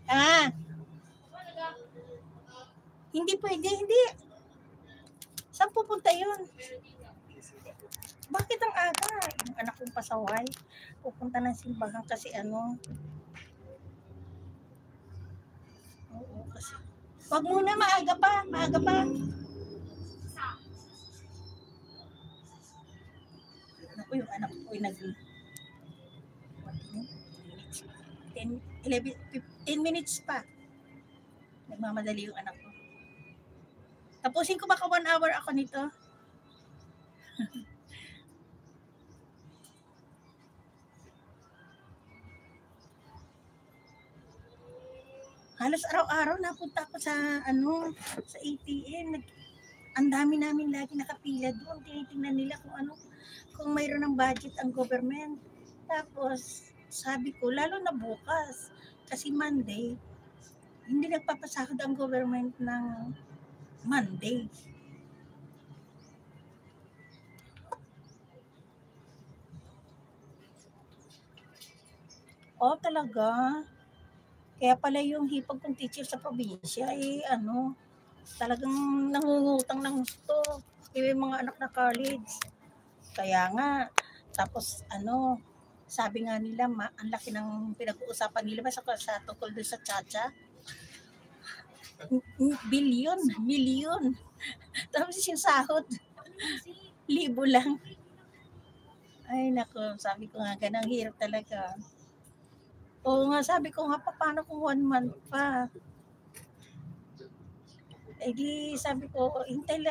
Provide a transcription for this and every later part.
Ah, hindi pwede, hindi. Saan pupunta yun? Bakit ang aga? Yung anak kong pasaway. Pupunta ng simbahan kasi ano. Oo, kasi. Wag muna, maaga pa. Maaga pa. Naku, yung anak ko ay 10 minutes pa. Nagmamadali yung anak ko. Tapusin ko baka 1 hour ako nito. Halos araw-araw napunta ako sa sa ATM. Ang dami namin lagi nakapila doon. Tinitingnan nila kung mayroon ng budget ang government. Tapos sabi ko, lalo na bukas, kasi Monday, hindi nagpapasahod ang government ng Monday. Oh, talaga? Kaya pala yung hipag kong teacher sa probinsya, talagang nangungutang ng gusto. Yung mga anak na college. Kaya nga, tapos sabi nga nila, ang laki ng pinag-uusapan nila sa tungkol doon sa Chacha. Bilyon. Tapos yung sahod, libo lang. Ay, nako, sabi ko nga, ganang hirap talaga. Oo nga, sabi ko nga, paano kung 1 month pa? Eh di, sabi ko, hintay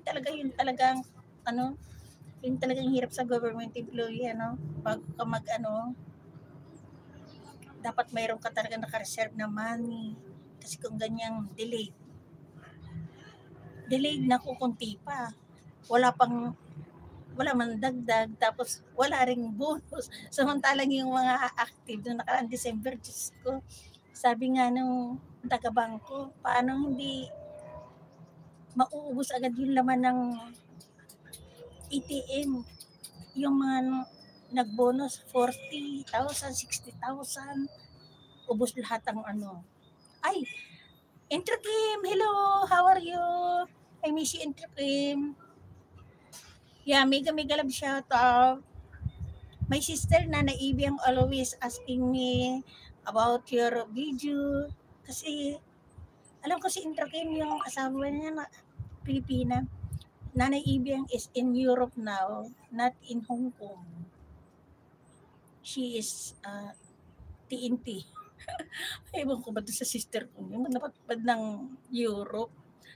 talaga yun talagang, yun talagang hirap sa government employee, pag ka dapat mayroon ka talaga naka-reserve na money. Kasi kung ganyang delayed na kukunti pa. Wala man dagdag, tapos wala ring bonus. Samantalang yung mga active noong nakaraang December, Diyos ko, sabi nga nung taga-bangko, paano hindi mauubos agad yung laman ng ATM? Yung mga nag-bonus, 40,000, 60,000, ubos lahat ang Ay, Intro Kim, hello, how are you? I miss you, Intro Kim. Yeah, mega love shout out. My sister Nana Ibiang always asking me about your video. Kasi alam ko si Intro Kim, yung asawa niya na Pilipina. Nanay Ibiang is in Europe now, not in Hong Kong. She is TNT. Ewan ko ba doon sa sister ko, yung napatpad ng Europe,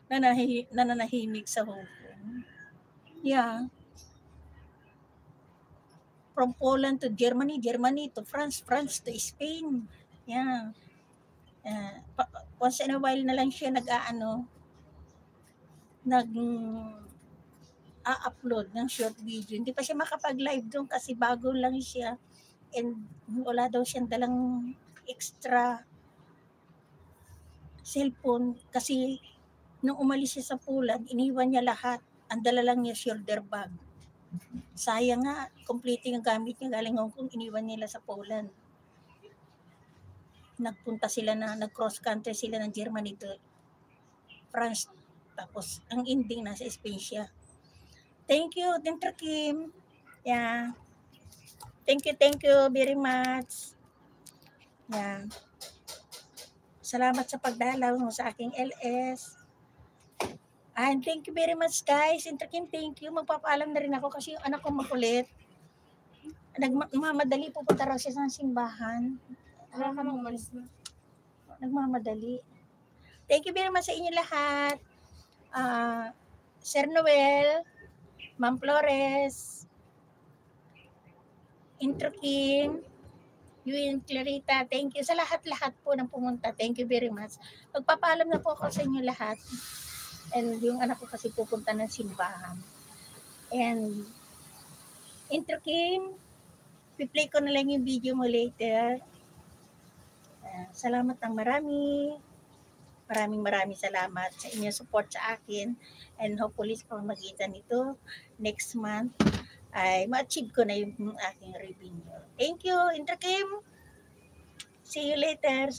nananahimik sa Hong Kong. Yeah. From Poland to Germany, Germany to France, France to Spain. Yeah. Once in a while na lang siya nag-upload ng short video. Hindi pa siya makapag-live doon kasi bago lang siya. And wala daw siyang dalang extra cellphone kasi nung umalis siya sa Poland, iniwan niya lahat. Ang dala lang niya shoulder bag. Sayang nga, complete yung gamit niya galing Hong Kong, iniwan nila sa Poland. Nag-cross country sila ng Germany to France. Tapos, ang ending nasa Spain siya. Thank you, Dr. Kim. Yeah. Thank you very much. Yeah. Salamat sa pagdalaw mo sa aking LS. And thank you very much, guys. Dr. Kim, thank you. Magpapaalam na rin ako kasi yung anak ko makulit. Nagmamadali, pupunta raw siya sa simbahan. Wala ka nang umalis na. Nagmamadali. Thank you very much sa inyo lahat. Sir Noel, Ma'am Flores, Intro Kim, Yuen Clarita, thank you sa lahat-lahat po ng pumunta. Thank you very much. Magpapaalam na po ako sa inyo lahat. And yung anak ko kasi pupunta ng simbahan. And Intro Kim, piplay ko na lang yung video mo later. Salamat ng marami. Maraming salamat sa inyong support sa akin. And hopefully sa pamamagitan nito, next month, ay ma-achieve ko na yung aking revenue. Thank you, Intro Kim. See you later.